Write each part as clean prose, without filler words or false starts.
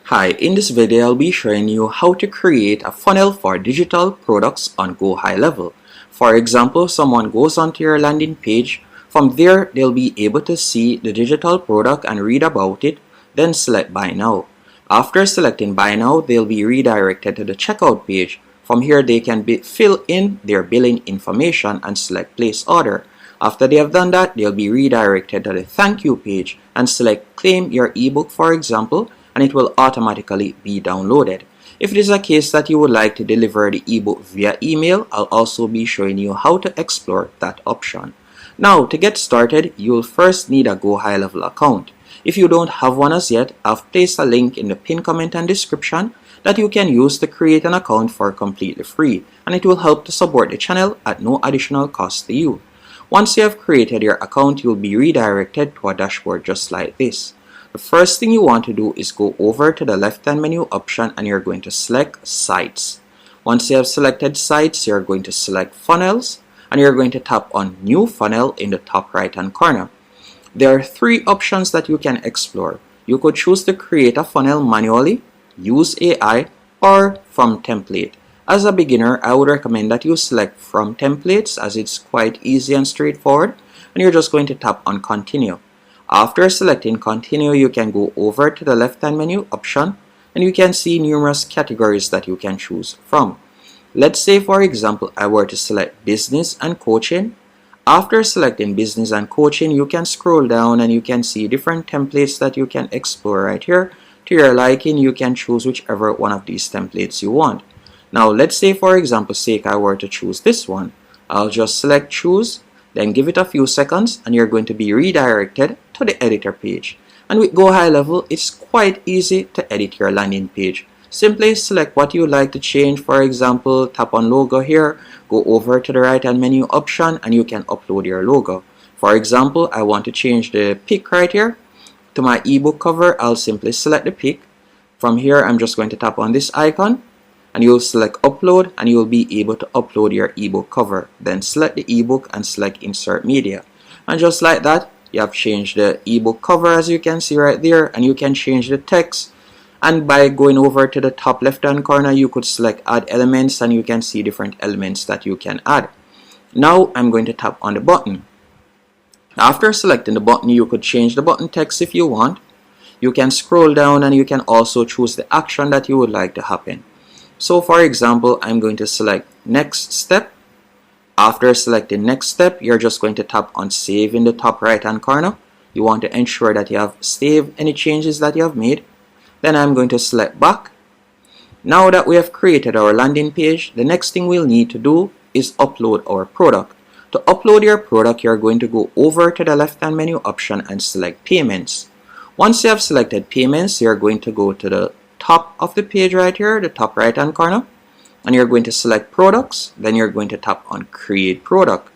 Hi, in this video I'll be showing you how to create a funnel for digital products on GoHighLevel. For example, someone goes onto your landing page. From there, they'll be able to see the digital product and read about it, then select Buy Now. After selecting Buy Now, they'll be redirected to the checkout page. From here, they can fill in their billing information and select Place Order. After they have done that, they'll be redirected to the Thank You page and select Claim Your ebook, for example, and it will automatically be downloaded. If it is a case that you would like to deliver the ebook via email, I'll also be showing you how to explore that option. Now, to get started, you'll first need a GoHighLevel account. If you don't have one as yet, I've placed a link in the pinned comment and description that you can use to create an account for completely free, and it will help to support the channel at no additional cost to you. Once you have created your account, you'll be redirected to a dashboard just like this. The first thing you want to do is go over to the left-hand menu option and you're going to select Sites. Once you have selected Sites, you're going to select Funnels and you're going to tap on New Funnel in the top right-hand corner. There are three options that you can explore. You could choose to create a funnel manually, use AI, or from template. As a beginner, I would recommend that you select from templates as it's quite easy and straightforward, and you're just going to tap on Continue. After selecting Continue, you can go over to the left-hand menu option and you can see numerous categories that you can choose from. Let's say, for example, I were to select Business and Coaching. After selecting Business and Coaching, you can scroll down and you can see different templates that you can explore right here. To your liking, you can choose whichever one of these templates you want. Now, let's say, for example's sake, I were to choose this one. I'll just select Choose, then give it a few seconds and you're going to be redirected to the editor page. And with GoHighLevel, it's quite easy to edit your landing page. Simply select what you would like to change. For example, tap on logo here, go over to the right hand menu option and you can upload your logo. For example, I want to change the pic right here to my ebook cover. I'll simply select the pic. From here, I'm just going to tap on this icon and you'll select Upload and you'll be able to upload your ebook cover. Then select the ebook and select Insert Media. And just like that, you have changed the ebook cover as you can see right there, and you can change the text. And by going over to the top left hand corner, you could select Add Elements and you can see different elements that you can add. Now I'm going to tap on the button. After selecting the button, you could change the button text if you want. You can scroll down and you can also choose the action that you would like to happen. So for example, I'm going to select Next Step. After selecting Next Step, you're just going to tap on Save in the top right hand corner. You want to ensure that you have saved any changes that you have made. Then I'm going to select Back. Now that we have created our landing page, the next thing we'll need to do is upload our product. To upload your product, you're going to go over to the left hand menu option and select Payments. Once you have selected Payments, you're going to go to the top of the page right here, the top right hand corner, and you're going to select Products. Then you're going to tap on Create Product.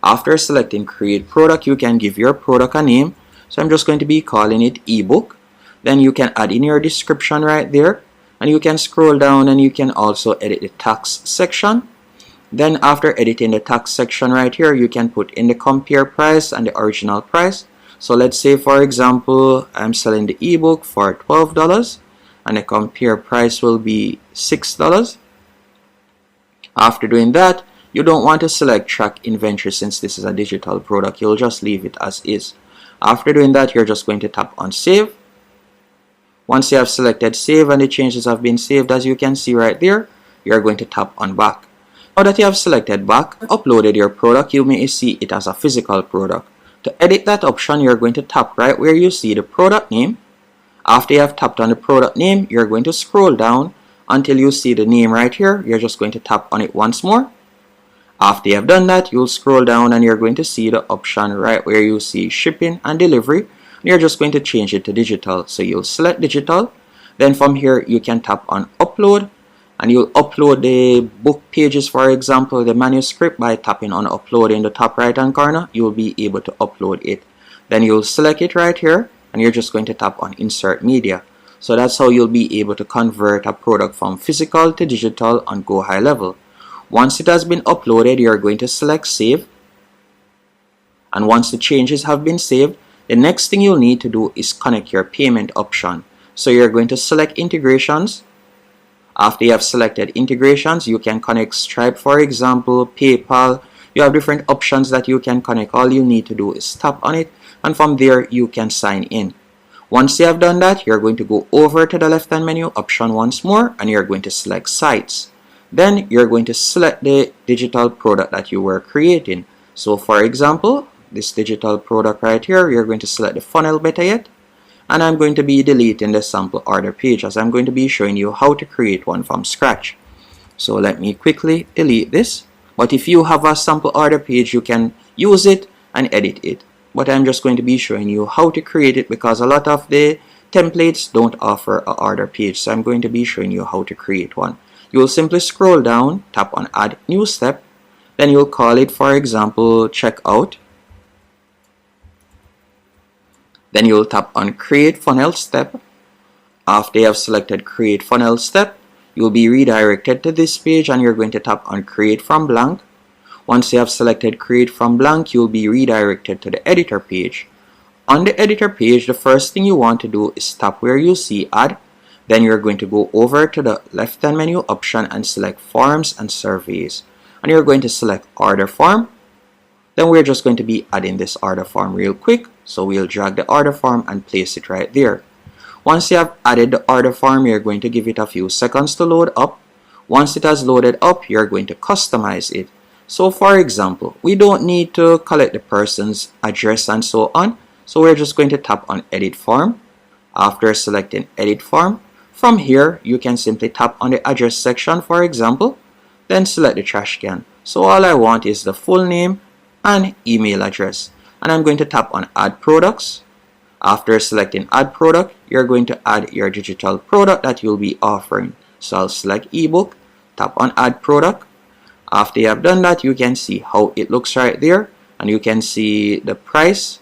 After selecting Create Product, you can give your product a name. So I'm just going to be calling it ebook. Then you can add in your description right there, and you can scroll down and you can also edit the tax section. Then after editing the tax section right here, you can put in the compare price and the original price. So let's say, for example, I'm selling the ebook for $12 and the compare price will be $6. After doing that, you don't want to select Track Inventory since this is a digital product. You'll just leave it as is. After doing that, you're just going to tap on Save. Once you have selected Save and the changes have been saved, as you can see right there, you're going to tap on Back. Now that you have selected Back, uploaded your product, you may see it as a physical product. To edit that option, you're going to tap right where you see the product name. After you have tapped on the product name, you're going to scroll down until you see the name right here. You're just going to tap on it once more. After you have done that, you'll scroll down and you're going to see the option right where you see Shipping and Delivery. You're just going to change it to digital. So you'll select digital. Then from here, you can tap on Upload and you'll upload the book pages, for example, the manuscript. By tapping on Upload in the top right hand corner, you'll be able to upload it. Then you'll select it right here and you're just going to tap on Insert Media. So that's how you'll be able to convert a product from physical to digital on GoHighLevel. Once it has been uploaded, you're going to select Save. And once the changes have been saved, the next thing you'll need to do is connect your payment option. So you're going to select integrations. After you have selected integrations, you can connect Stripe, for example, PayPal. You have different options that you can connect. All you need to do is tap on it, and from there you can sign in. Once you have done that, you're going to go over to the left hand menu option once more, and you're going to select sites. Then you're going to select the digital product that you were creating. So for example, this digital product right here, you're going to select the funnel better yet. And I'm going to be deleting the sample order page, as I'm going to be showing you how to create one from scratch. So let me quickly delete this. But if you have a sample order page, you can use it and edit it. But I'm just going to be showing you how to create it, because a lot of the templates don't offer an order page. So I'm going to be showing you how to create one. You will simply scroll down, tap on add new step. Then you'll call it, for example, checkout. Then you'll tap on create funnel step. After you have selected create funnel step, you'll be redirected to this page, and you're going to tap on create from blank. Once you have selected create from blank, you'll be redirected to the editor page. On the editor page, the first thing you want to do is tap where you see add. Then you're going to go over to the left hand menu option and select forms and surveys, and you're going to select order form. Then we're just going to be adding this order form real quick. So we'll drag the order form and place it right there. Once you have added the order form, you're going to give it a few seconds to load up. Once it has loaded up, you're going to customize it. So for example, we don't need to collect the person's address and so on. So we're just going to tap on edit form. After selecting edit form, from here you can simply tap on the address section, for example, then select the trash can. So all I want is the full name and email address, and I'm going to tap on add products. After selecting add product, you're going to add your digital product that you'll be offering. So I'll select ebook, tap on add product. After you have done that, you can see how it looks right there, and you can see the price.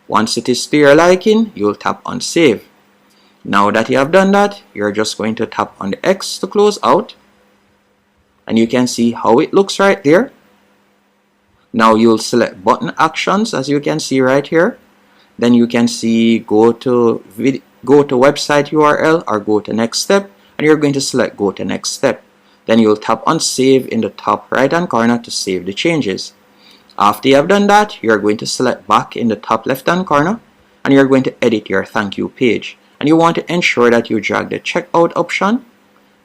Once it is to your liking, you'll tap on save. Now that you have done that, you're just going to tap on the X to close out, and you can see how it looks right there. Now you'll select button actions, as you can see right here. Then you can see go to website URL or go to next step, and you're going to select go to next step. Then you'll tap on save in the top right hand corner to save the changes. After you have done that, you're going to select back in the top left hand corner, and you're going to edit your thank you page. And you want to ensure that you drag the checkout option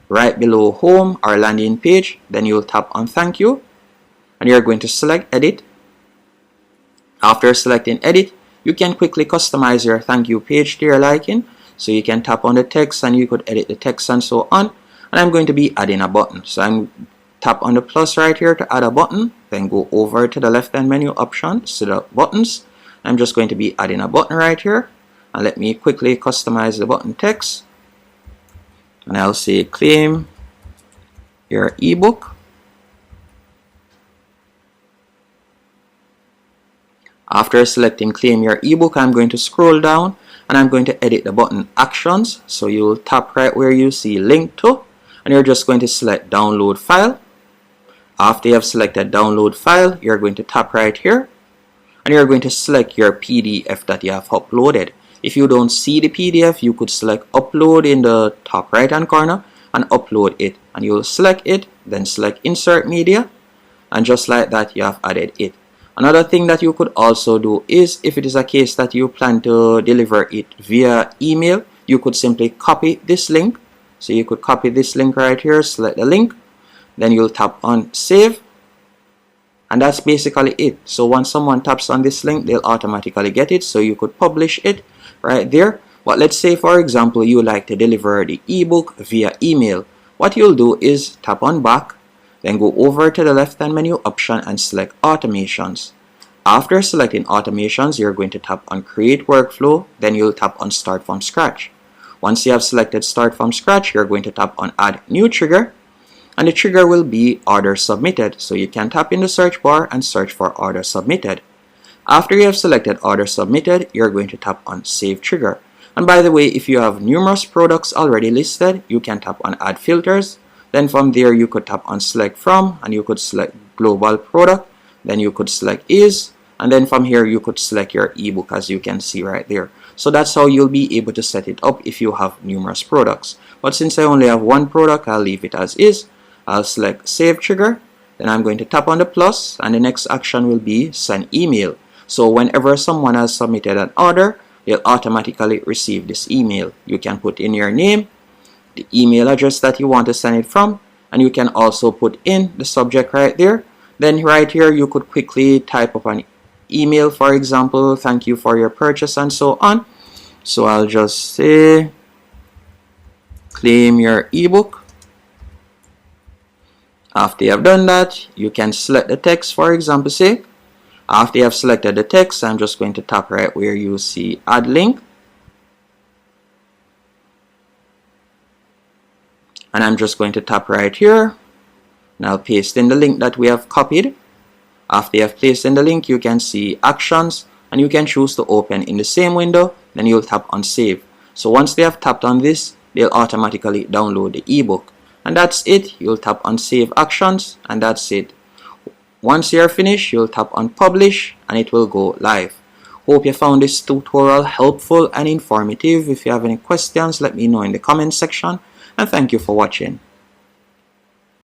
right below home or landing page. Then you'll tap on thank you, and you're going to select edit. After selecting edit, you can quickly customize your thank you page to your liking. So you can tap on the text and you could edit the text and so on. And I'm going to be adding a button. So I'm tap on the plus right here to add a button. Then go over to the left hand menu option, select buttons. I'm just going to be adding a button right here. And let me quickly customize the button text. And I'll say claim your ebook. After selecting claim your ebook, I'm going to scroll down and I'm going to edit the button actions. So you'll tap right where you see link to, and you're just going to select download file. After you have selected download file, you're going to tap right here and you're going to select your PDF that you have uploaded. If you don't see the PDF, you could select upload in the top right hand corner and upload it, and you'll select it, then select insert media, and just like that you have added it. Another thing that you could also do is, if it is a case that you plan to deliver it via email, you could simply copy this link. So you could copy this link right here, select the link, then you'll tap on save, and that's basically it. So once someone taps on this link, they'll automatically get it. So you could publish it right there. But let's say, for example, you like to deliver the ebook via email. What you'll do is tap on back, then go over to the left hand menu option and select automations. After selecting automations, you're going to tap on create workflow, then you'll tap on start from scratch. Once you have selected start from scratch, you're going to tap on add new trigger, and the trigger will be order submitted. So you can tap in the search bar and search for order submitted. After you have selected order submitted, you're going to tap on save trigger. And by the way, if you have numerous products already listed, you can tap on add filters. Then from there you could tap on select from, and you could select global product, then you could select is, and then from here you could select your ebook, as you can see right there. So that's how you'll be able to set it up if you have numerous products. But since I only have one product, I'll leave it as is. I'll select Save Trigger. Then I'm going to tap on the plus, and the next action will be Send Email. So whenever someone has submitted an order, you'll automatically receive this email. You can put in your name, the email address that you want to send it from, and you can also put in the subject right there. Then right here you could quickly type up an email, for example, thank you for your purchase and so on. So I'll just say claim your ebook. After you have done that, you can select the text, for example, say. After you have selected the text, I'm just going to tap right where you see add link. And I'm just going to tap right here. And I'll paste in the link that we have copied. After you have placed in the link, you can see actions, and you can choose to open in the same window. Then you'll tap on save. So once they have tapped on this, they'll automatically download the ebook. And that's it. You'll tap on save actions, and that's it. Once you're finished, you'll tap on publish, and it will go live. Hope you found this tutorial helpful and informative. If you have any questions, let me know in the comment section, and thank you for watching.